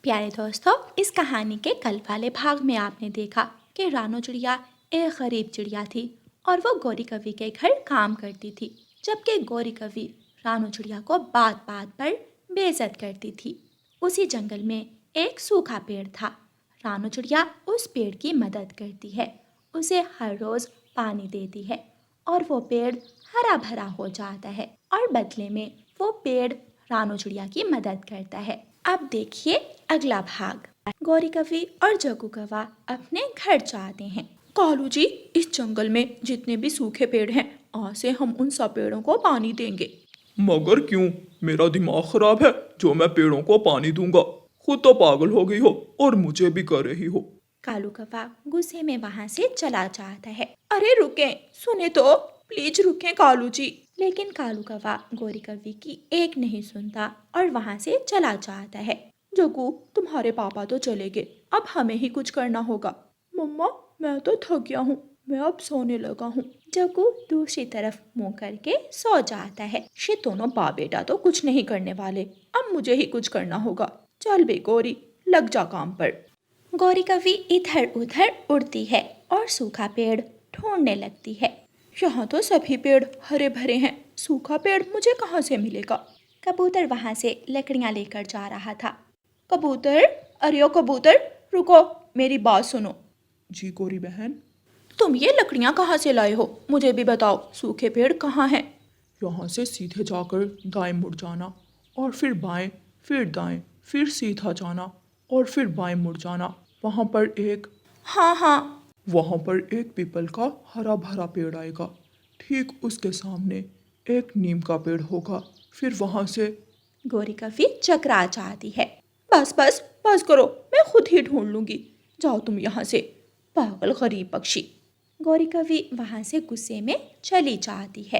प्यारे दोस्तों, इस कहानी के कल वाले भाग में आपने देखा कि रानो चिड़िया एक गरीब चिड़िया थी और वो गौरी कवि के घर काम करती थी, जबकि गौरी कवि रानो चिड़िया को बात बात पर बेइज्जत करती थी। उसी जंगल में एक सूखा पेड़ था। रानो चिड़िया उस पेड़ की मदद करती है, उसे हर रोज पानी देती है और वो पेड़ हरा भरा हो जाता है और बदले में वो पेड़ रानो चिड़िया की मदद करता है। अब देखिए अगला भाग। गौरी कवि और जग्गू कौवा अपने घर जाते हैं। कालू जी, इस जंगल में जितने भी सूखे पेड़ हैं, आज से हम उन सब पेड़ों को पानी देंगे। मगर क्यों? मेरा दिमाग खराब है जो मैं पेड़ों को पानी दूंगा। खुद तो पागल हो गई हो और मुझे भी कर रही हो। कालू कौवा गुस्से में वहाँ से चला जाता है, अरे रुकें, सुने तो, प्लीज रुकें कालू जी। लेकिन कालू कौवा गौरी कवि की एक नहीं सुनता और वहाँ से चला जाता है। जग्गू, तुम्हारे पापा तो चले गए, अब हमें ही कुछ करना होगा। मम्मा, मैं तो थक गया हूँ, मैं अब सोने लगा हूँ। जग्गू दूसरी तरफ मुंह करके सो जाता है। ये दोनों बाप बेटा तो कुछ नहीं करने वाले, अब मुझे ही कुछ करना होगा। चल बे गौरी, लग जा काम पर। गौरी कवि इधर उधर उड़ती है और सूखा पेड़ ढूंढने लगती है। यहाँ तो सभी पेड़ हरे भरे हैं, सूखा पेड़ मुझे कहाँ से मिलेगा? कबूतर वहाँ से लकड़ियाँ लेकर जा रहा था। कबूतर, अरे ओ कबूतर, रुको, मेरी बात सुनो। जी गौरी बहन। तुम ये लकड़ियाँ कहाँ से लाए हो? मुझे भी बताओ, सूखे पेड़ कहाँ हैं? यहाँ से सीधे जाकर दाएं मुड़ जाना और फिर बाएं, फिर दाएं, फिर सीधा जाना और फिर बाएं मुड़ जाना। वहाँ पर एक वहाँ पर एक पीपल का हरा भरा पेड़ आएगा। ठीक उसके सामने एक नीम का पेड़ होगा। फिर वहाँ से गौरी कवि चकरा जाती है। बस बस बस करो, मैं खुद ही ढूंढ लूंगी। जाओ तुम यहाँ से, पागल गरीब पक्षी। गौरी कवि वहाँ से गुस्से में चली जाती है।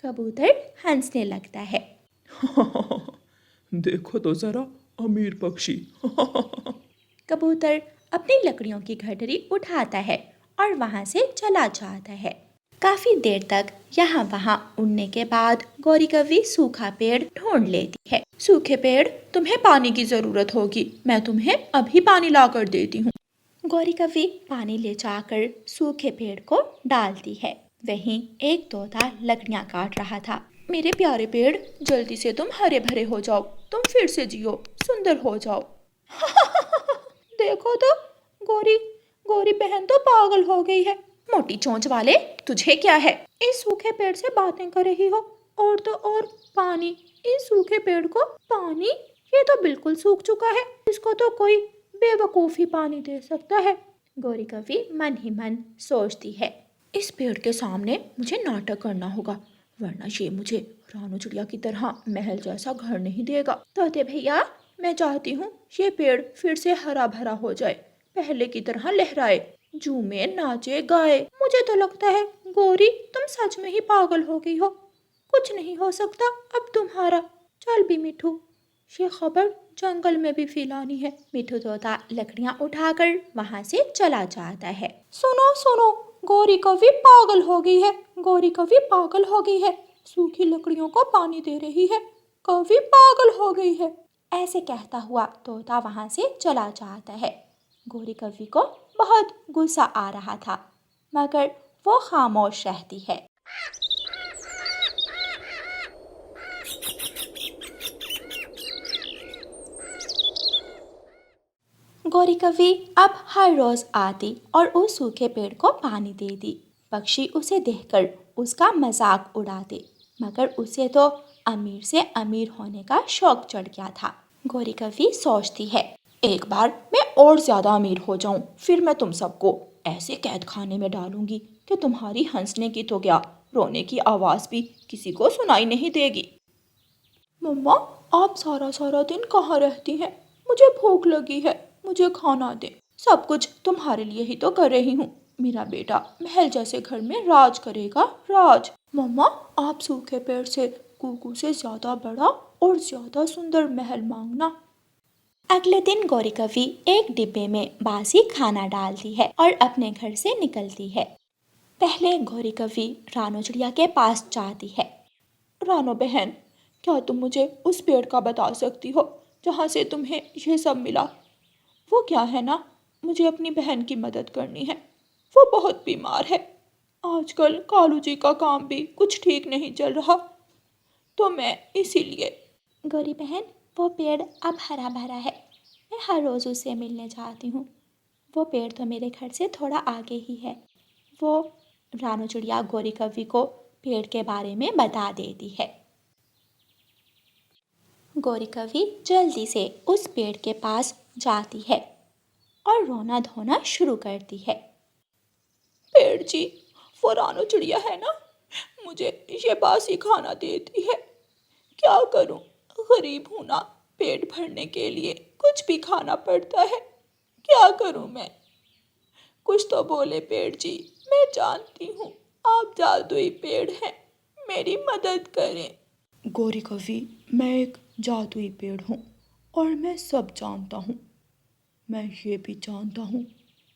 कबूतर हंसने लगता है। देखो तो जरा, अमीर पक्षी। कबूतर अपनी लकड़ियों की गठरी उठाता है और वहाँ से चला जाता है। काफी देर तक यहाँ वहाँ उड़ने के बाद गौरी कवि सूखा पेड़ ढूंढ लेती है। सूखे पेड़, तुम्हें पानी की जरूरत होगी, मैं तुम्हें अभी पानी ला कर देती हूँ। गौरी कवि पानी ले जाकर सूखे पेड़ को डालती है। वहीं एक तोता लकड़ियाँ काट रहा था। मेरे प्यारे पेड़, जल्दी से तुम हरे भरे हो जाओ, तुम फिर से जियो, सुंदर हो जाओ। देखो तो, गौरी गौरी बहन तो पागल हो गई है। मोटी चोंच वाले, तुझे क्या है? इस सूखे पेड़ से बातें कर रही हो, और तो और पानी, इस सूखे पेड़ को पानी? ये तो बिल्कुल सूख चुका है, इसको तो कोई बेवकूफी पानी दे सकता है। गौरी कवि मन ही मन सोचती है। इस पेड़ के सामने मुझे नाटक करना होगा, वरना ये मुझे रानो चिड़िया की तरह महल जैसा घर नहीं देगा। तोते भैया, मैं चाहती हूँ ये पेड़ फिर से हरा भरा हो जाए, पहले की तरह लहराए, झूमे, नाचे, गाए। मुझे तो लगता है गौरी, तुम सच में ही पागल हो गई हो। कुछ नहीं हो सकता अब तुम्हारा। चल भी मिठू, ये खबर जंगल में भी फैलानी है। मिठू तोता लकड़ियाँ उठाकर वहाँ से चला जाता है। सुनो सुनो, गौरी कवि पागल हो गई है, गौरी कवि पागल हो गई है, सूखी लकड़ियों को पानी दे रही है, कवि पागल हो गई है। ऐसे कहता हुआ तोता वहाँ से चला जाता है। गौरी कवि को बहुत गुस्सा आ रहा था, मगर वो खामोश रहती है। गौरी कवि अब हर रोज आती और उस सूखे पेड़ को पानी देती। पक्षी उसे देखकर उसका मजाक उड़ाते, मगर उसे तो अमीर से अमीर होने का शौक चढ़ गया था। गौरी कवि सोचती है, एक बार मैं और ज्यादा अमीर हो जाऊं, फिर मैं तुम सबको ऐसे कैद खाने में डालूंगी कि तुम्हारी हंसने की तो क्या, रोने की आवाज भी किसी को सुनाई नहीं देगी। मम्मा, आप सारा सारा दिन कहाँ रहती हैं? मुझे भूख लगी है, मुझे खाना दे। सब कुछ तुम्हारे लिए ही तो कर रही हूँ। मेरा बेटा महल जैसे घर में राज करेगा, राज। मम्मा, आप सूखे पेड़ से कुकू से ज्यादा बड़ा और ज्यादा सुंदर महल मांगना। अगले दिन गौरी कवि एक डिब्बे में बासी खाना डालती है और अपने घर से निकलती है। पहले गौरी कवि रानो चिड़िया के पास जाती है। रानो बहन, क्या तुम मुझे उस पेड़ का बता सकती हो जहाँ से तुम्हें ये सब मिला। वो क्या है ना, मुझे अपनी बहन की मदद करनी है। वो बहुत बीमार है। आजकल कालू जी का काम भी कुछ ठीक नहीं चल रहा, तो मैं इसीलिए। गौरी बहन, वो पेड़ अब हरा भरा है। मैं हर रोज़ उससे मिलने जाती हूँ। वो पेड़ तो मेरे घर से थोड़ा आगे ही है। वो रानू चिड़िया गौरी कव्वी को पेड़ के बारे में बता देती है। गौरी कव्वी जल्दी से उस पेड़ के पास जाती है और रोना धोना शुरू करती है। पेड़ जी, वो रानू चिड़िया है ना, मुझे ये बासी खाना देती है। क्या करूं, गरीब हूं ना, पेट भरने के लिए कुछ भी खाना पड़ता है। क्या करूं मैं? कुछ तो बोले पेड़ जी, मैं जानती हूँ आप जादुई पेड़ हैं, मेरी मदद करें। गौरी कव्वी, मैं एक जादुई पेड़ हूँ और मैं सब जानता हूँ। मैं ये भी जानता हूँ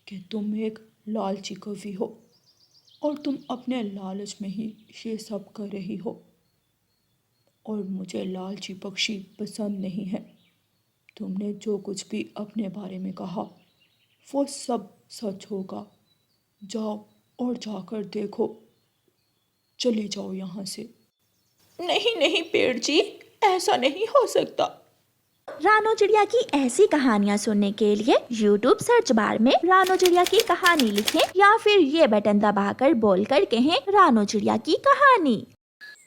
कि तुम एक लालची कवि हो और तुम अपने लालच में ही ये सब कर रही हो। और मुझे लालची पक्षी पसंद नहीं है। तुमने जो कुछ भी अपने बारे में कहा वो सब सच होगा। जाओ और जाकर देखो। चली जाओ यहाँ से। नहीं नहीं पेड़ जी, ऐसा नहीं हो सकता। रानू चिड़िया की ऐसी कहानियाँ सुनने के लिए YouTube सर्च बार में रानू चिड़िया की कहानी लिखें या फिर ये बटन दबाकर बोलकर कहें रानू चिड़िया की कहानी।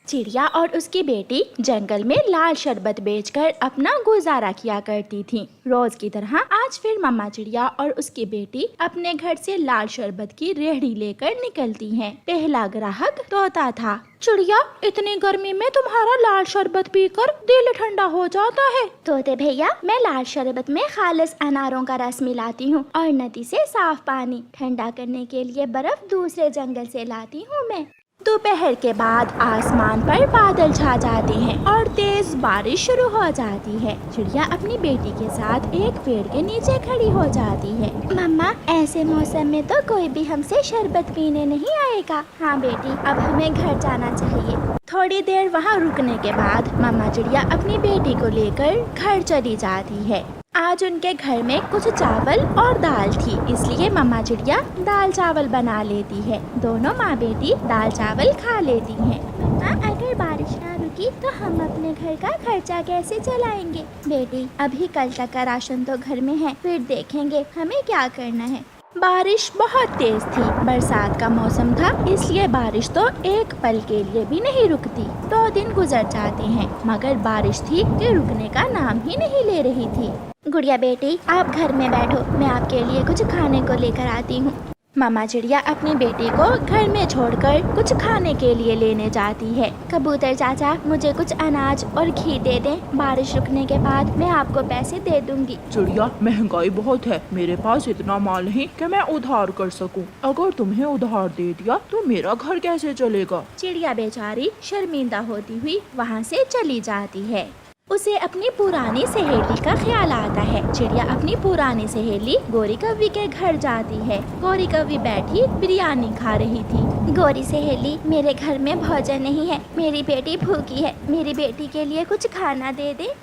चिड़िया और उसकी बेटी जंगल में लाल शरबत बेचकर अपना गुजारा किया करती थीं। रोज की तरह आज फिर मम्मा चिड़िया और उसकी बेटी अपने घर से लाल शरबत की रेहड़ी लेकर निकलती हैं। पहला ग्राहक तोता था। चिड़िया, इतनी गर्मी में तुम्हारा लाल शरबत पीकर दिल ठंडा हो जाता है। तोते भैया, मैं लाल शरबत में खालिस अनारों का रस मिलाती हूँ और नदी से साफ पानी। ठंडा करने के लिए बर्फ दूसरे जंगल से लाती हूँ मैं। दोपहर के बाद आसमान पर बादल छा जाते हैं और तेज बारिश शुरू हो जाती है। चिड़िया अपनी बेटी के साथ एक पेड़ के नीचे खड़ी हो जाती है। मम्मा, ऐसे मौसम में तो कोई भी हमसे शरबत पीने नहीं आएगा। हाँ बेटी, अब हमें घर जाना चाहिए। थोड़ी देर वहाँ रुकने के बाद मम्मा चिड़िया अपनी बेटी को लेकर घर चली जाती है। आज उनके घर में कुछ चावल और दाल थी, इसलिए मम्मा चिड़िया दाल चावल बना लेती है। दोनों माँ बेटी दाल चावल खा लेती हैं। मम्मा, अगर बारिश ना रुकी तो हम अपने घर का खर्चा कैसे चलाएंगे? बेटी, अभी कल तक का राशन तो घर में है, फिर देखेंगे हमें क्या करना है। बारिश बहुत तेज थी। बरसात का मौसम था, इसलिए बारिश तो एक पल के लिए भी नहीं रुकती। 2 दिन गुजर जाते हैं मगर बारिश थी कि रुकने का नाम ही नहीं ले रही थी। गुड़िया बेटी, आप घर में बैठो, मैं आपके लिए कुछ खाने को लेकर आती हूँ। मामा चिड़िया अपनी बेटी को घर में छोड़कर कुछ खाने के लिए लेने जाती है। कबूतर चाचा, मुझे कुछ अनाज और घी दे दें, बारिश रुकने के बाद मैं आपको पैसे दे दूंगी। चिड़िया, महंगाई बहुत है, मेरे पास इतना माल नहीं कि मैं उधार कर सकूं। अगर तुम्हें उधार दे दिया तो मेरा घर कैसे चलेगा? चिड़िया बेचारी शर्मिंदा होती हुई वहाँ से चली जाती है। उसे अपनी पुरानी सहेली का ख्याल आता है। चिड़िया अपनी पुरानी सहेली गौरी कव्वी के घर जाती है। गौरी कव्वी बैठी बिरयानी खा रही थी। गौरी सहेली, मेरे घर में भोजन नहीं है, मेरी बेटी भूखी है, मेरी बेटी के लिए कुछ खाना दे दे।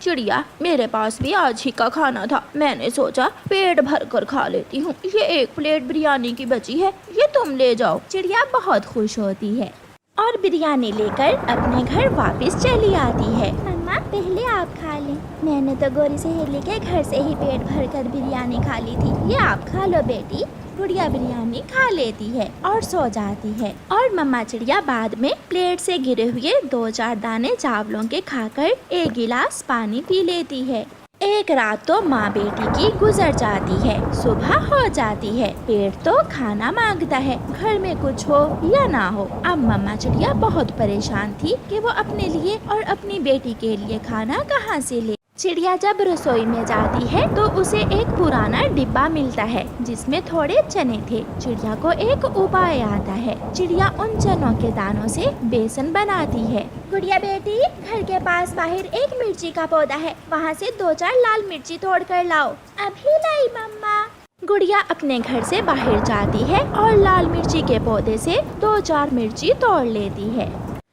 चिड़िया, मेरे पास भी आज ही का खाना था, मैंने सोचा पेट भर कर खा लेती हूँ। ये 1 प्लेट बिरयानी की बची है, ये तुम ले जाओ। चिड़िया बहुत खुश होती है और बिरयानी लेकर अपने घर वापस चली आती है। मम्मा, पहले आप खा लें, मैंने तो गौरी सहेली के घर से ही पेट भरकर बिरयानी खा ली थी, ये आप खा लो बेटी। गुड़िया बिरयानी खा लेती है और सो जाती है और मम्मा चिड़िया बाद में प्लेट से गिरे हुए 2-4 दाने चावलों के खाकर 1 गिलास पानी पी लेती है। एक रात तो माँ बेटी की गुजर जाती है। सुबह हो जाती है, पेट तो खाना मांगता है, घर में कुछ हो या ना हो। अब मम्मा चिड़िया बहुत परेशान थी कि वो अपने लिए और अपनी बेटी के लिए खाना कहाँ से ले। चिड़िया जब रसोई में जाती है तो उसे एक पुराना डिब्बा मिलता है जिसमें थोड़े चने थे। चिड़िया को एक उपाय आता है। चिड़िया उन चनों के दानों से बेसन बनाती है। गुड़िया बेटी, घर के पास बाहर एक मिर्ची का पौधा है, वहाँ से 2-4 लाल मिर्ची तोड़ कर लाओ। अभी लाई मम्मा। गुड़िया अपने घर से बाहर जाती है और लाल मिर्ची के पौधे से 2-4 मिर्ची तोड़ लेती है।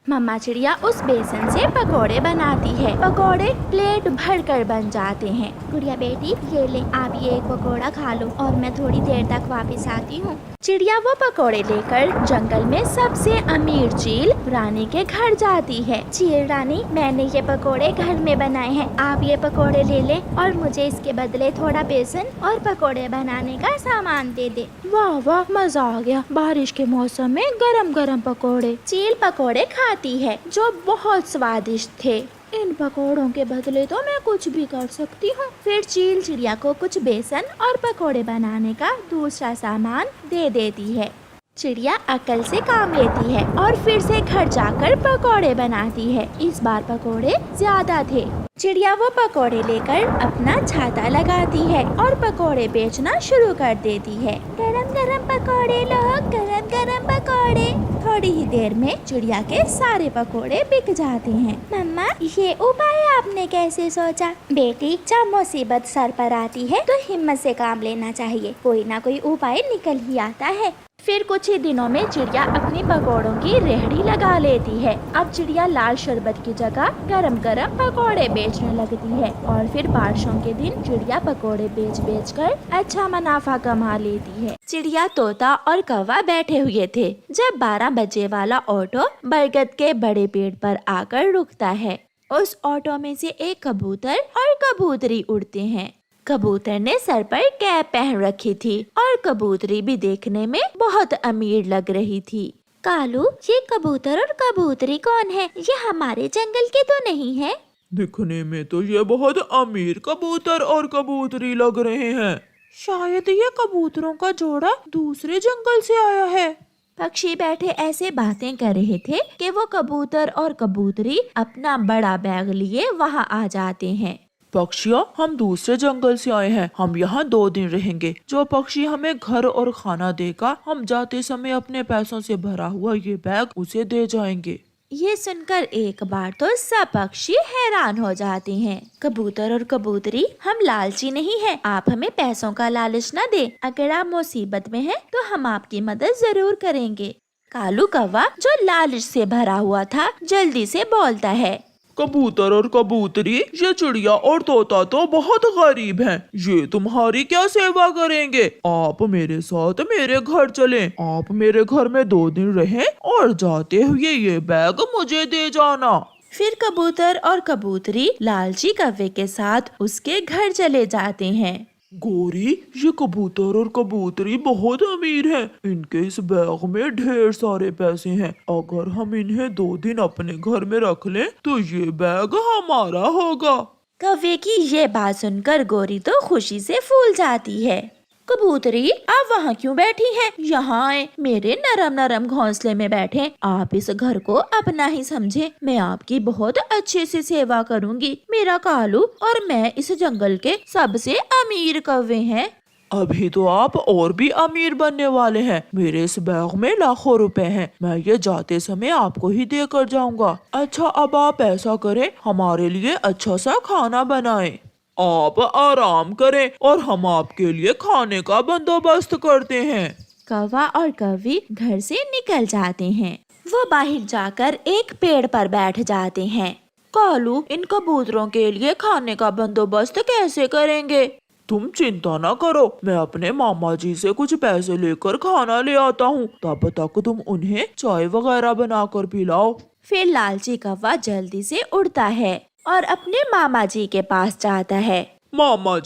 मम्मा चिड़िया उस बेसन से पकोड़े बनाती है। पकोड़े प्लेट भर कर बन जाते हैं। गुड़िया बेटी ये ले, आप ये एक पकोड़ा खा लो और मैं थोड़ी देर तक वापस आती हूँ। चिड़िया वो पकोड़े लेकर जंगल में सबसे अमीर चील रानी के घर जाती है। चील रानी, मैंने ये पकोड़े घर में बनाए हैं, आप ये पकोड़े ले लें और मुझे इसके बदले थोड़ा बेसन और पकोड़े बनाने का सामान दे दे। वाह वाह, मजा आ गया। बारिश के मौसम में गरम गरम पकोड़े। चील पकोड़े खाती है जो बहुत स्वादिष्ट थे। इन पकोड़ों के बदले तो मैं कुछ भी कर सकती हूँ। फिर चील चिड़िया को कुछ बेसन और पकोड़े बनाने का दूसरा सामान दे देती है। चिड़िया अकल से काम लेती है और फिर से घर जाकर पकोड़े बनाती है। इस बार पकोड़े ज्यादा थे। चिड़िया वो पकोड़े लेकर अपना छाता लगाती है और पकोड़े बेचना शुरू कर देती है। गरम गरम पकोड़े लो, गरम गरम पकोड़े। थोड़ी ही देर में चिड़िया के सारे पकोड़े बिक जाते हैं। मम्मा, ये उपाय आपने कैसे सोचा? बेटी, जब मुसीबत सर पर आती है तो हिम्मत से काम लेना चाहिए, कोई ना कोई उपाय निकल ही आता है। फिर कुछ ही दिनों में चिड़िया अपनी पकोड़ों की रेहड़ी लगा लेती है। अब चिड़िया लाल शरबत की जगह गरम गरम पकोड़े बेचने लगती है और फिर बारिशों के दिन चिड़िया पकोड़े बेच बेच कर अच्छा मुनाफा कमा लेती है। चिड़िया, तोता और कौवा बैठे हुए थे जब 12 बजे वाला ऑटो बरगद के बड़े पेड़ पर आकर रुकता है। उस ऑटो में से एक कबूतर और कबूतरी उड़ते हैं। कबूतर ने सर पर कैप पहन रखी थी और कबूतरी भी देखने में बहुत अमीर लग रही थी। कालू, ये कबूतर और कबूतरी कौन है? ये हमारे जंगल के तो नहीं है? दिखने में तो ये बहुत अमीर कबूतर और कबूतरी लग रहे हैं। शायद ये कबूतरों का जोड़ा दूसरे जंगल से आया है। पक्षी बैठे ऐसे बातें कर रहे थे कि वो कबूतर और कबूतरी अपना बड़ा बैग लिए वहाँ आ जाते हैं। पक्षियों, हम दूसरे जंगल से आए हैं, हम यहाँ 2 दिन रहेंगे। जो पक्षी हमें घर और खाना देगा, हम जाते समय अपने पैसों से भरा हुआ ये बैग उसे दे जाएंगे। ये सुनकर एक बार तो सब पक्षी हैरान हो जाते हैं। कबूतर और कबूतरी, हम लालची नहीं हैं, आप हमें पैसों का लालच न दे। अगर आप मुसीबत में हैं, तो हम आपकी मदद जरूर करेंगे। कालू कौवा, जो लालच से भरा हुआ था, जल्दी से बोलता है। कबूतर और कबूतरी, ये चिड़िया और तोता तो बहुत गरीब हैं। ये तुम्हारी क्या सेवा करेंगे? आप मेरे साथ मेरे घर चलें। आप मेरे घर में 2 दिन रहें और जाते हुए ये बैग मुझे दे जाना। फिर कबूतर और कबूतरी लालची कौवे के साथ उसके घर चले जाते हैं। गोरी, ये कबूतर और कबूतरी बहुत अमीर हैं। इनके इस बैग में ढेर सारे पैसे हैं। अगर हम इन्हें 2 दिन अपने घर में रख लें तो ये बैग हमारा होगा। कौवे की ये बात सुनकर गोरी तो खुशी से फूल जाती है। कबूतरी, आप वहाँ क्यों बैठी हैं? यहाँ आए, मेरे नरम नरम घोंसले में बैठे। आप इस घर को अपना ही समझे। मैं आपकी बहुत अच्छे से सेवा करूँगी। मेरा कालू और मैं इस जंगल के सबसे अमीर कौवे हैं। अभी तो आप और भी अमीर बनने वाले हैं। मेरे इस बैग में लाखों रुपए हैं। मैं ये जाते समय आपको ही देकर जाऊंगा। अच्छा, अब आप ऐसा करें, हमारे लिए अच्छा सा खाना बनाएं। आप आराम करें और हम आपके लिए खाने का बंदोबस्त करते हैं। कौवा और कौवी घर से निकल जाते हैं। वो बाहर जाकर एक पेड़ पर बैठ जाते हैं। कालू, इन कबूतरों के लिए खाने का बंदोबस्त कैसे करेंगे? तुम चिंता न करो, मैं अपने मामा जी से कुछ पैसे लेकर खाना ले आता हूँ। तब तक तुम उन्हें चाय वगैरह बनाकर पिलाओ। फिर लालची कौवा जल्दी से उड़ता है और अपने मामा जी के पास जाता है। मामा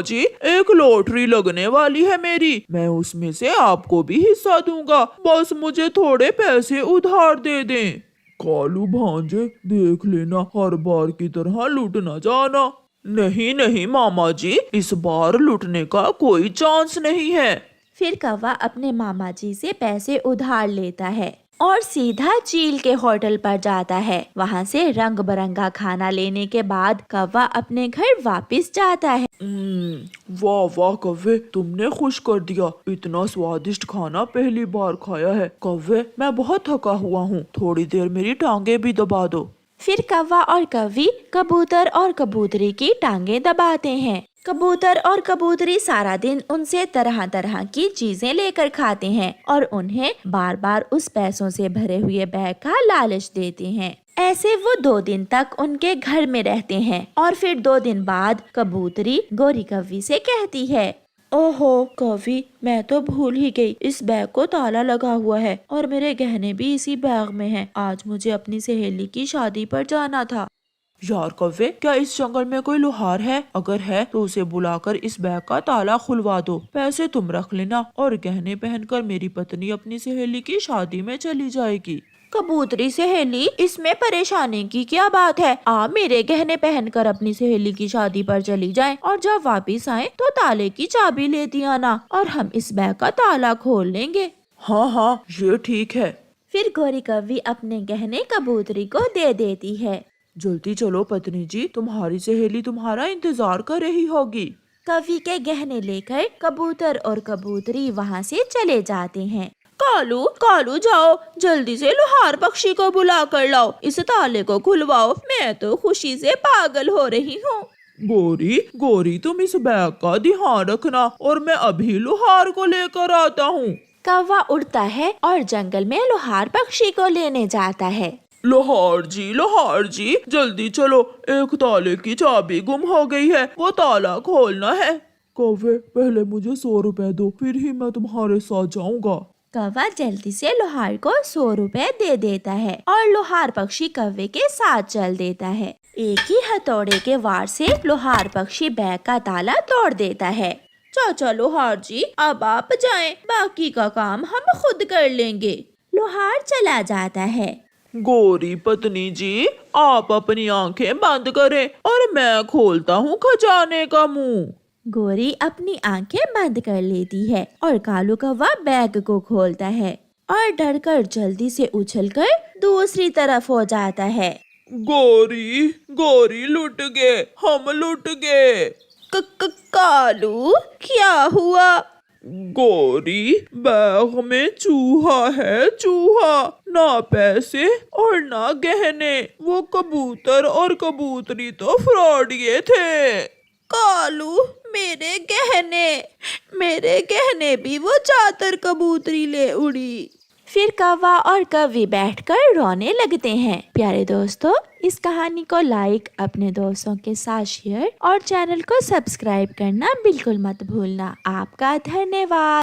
जी, एक लॉटरी लगने वाली है मेरी। मैं उसमें से आपको भी हिस्सा दूंगा। बस मुझे थोड़े पैसे उधार दे दें। कालू भांजे, देख लेना, हर बार की तरह लूट न जाना। नहीं मामा जी, इस बार लूटने का कोई चांस नहीं है। फिर कौवा अपने मामा जी से पैसे उधार लेता है और सीधा चील के होटल पर जाता है। वहाँ से रंग बिरंगा खाना लेने के बाद कौवा अपने घर वापस जाता है। वाह कौवे, तुमने खुश कर दिया। इतना स्वादिष्ट खाना पहली बार खाया है। कौवे, मैं बहुत थका हुआ हूँ, थोड़ी देर मेरी टांगे भी दबा दो। फिर कौवा और कौवी कबूतर और कबूतरी की टांगे दबाते हैं कबूतर और कबूतरी सारा दिन उनसे तरह तरह की चीजें लेकर खाते हैं और उन्हें बार बार उस पैसों से भरे हुए बैग का लालच देते हैं। ऐसे वो 2 दिन तक उनके घर में रहते हैं और फिर 2 दिन बाद कबूतरी गोरी कव्वी से कहती है, ओहो कवि, मैं तो भूल ही गई, इस बैग को ताला लगा हुआ है और मेरे गहने भी इसी बैग में हैं। आज मुझे अपनी सहेली की शादी पर जाना था। यार कव्वे, क्या इस जंगल में कोई लोहार है? अगर है तो उसे बुलाकर इस बैग का ताला खुलवा दो। पैसे तुम रख लेना और गहने पहनकर मेरी पत्नी अपनी सहेली की शादी में चली जाएगी। कबूतरी सहेली, इसमें परेशानी की क्या बात है? आप मेरे गहने पहनकर अपनी सहेली की शादी पर चली जाएं और जब वापस आए तो ताले की चाबी लेती आना और हम इस बैग का ताला खोल लेंगे। हाँ हाँ, ये ठीक है। फिर गोरी कव्वी अपने गहने कबूतरी को दे देती है। जल्दी चलो पत्नी जी, तुम्हारी सहेली तुम्हारा इंतजार कर रही होगी। कव्वी के गहने लेकर कबूतर और कबूतरी वहाँ से चले जाते हैं। कालू कालू, जाओ जल्दी से लोहार पक्षी को बुला कर लाओ, इस ताले को खुलवाओ, मैं तो खुशी से पागल हो रही हूँ। गोरी गोरी, तुम इस बैग का ध्यान रखना और मैं अभी लोहार को लेकर आता हूँ। कौवा उड़ता है और जंगल में लोहार पक्षी को लेने जाता है। लोहार जी, जल्दी चलो, एक ताले की चाबी गुम हो गई है, वो ताला खोलना है। कौवे, पहले मुझे 100 रुपए दो, फिर ही मैं तुम्हारे साथ जाऊंगा। कौवा जल्दी से लोहार को 100 रुपए दे देता है और लोहार पक्षी कौवे के साथ चल देता है। एक ही हथौड़े के वार से लोहार पक्षी बैग का ताला तोड़ देता है। चाचा लोहार जी, अब आप जाएं, बाकी का काम हम खुद कर लेंगे। लोहार चला जाता है। गोरी पत्नी जी, आप अपनी आंखें बंद करें और मैं खोलता हूँ खजाने का मुंह। गोरी अपनी आंखें बंद कर लेती है और कालू कौवा बैग को खोलता है और डरकर जल्दी से उछलकर दूसरी तरफ हो जाता है। गोरी लुट गए, हम लुट गए। कालू, क्या हुआ? गोरी, बैग में चूहा है, चूहा, ना पैसे और ना गहने। वो कबूतर और कबूतरी तो फ्रॉडिये थे। कालू, मेरे गहने भी वो चातर कबूतरी ले उड़ी। फिर कौवा और कव्वी बैठकर रोने लगते हैं। प्यारे दोस्तों, इस कहानी को लाइक, अपने दोस्तों के साथ शेयर और चैनल को सब्सक्राइब करना बिल्कुल मत भूलना। आपका धन्यवाद।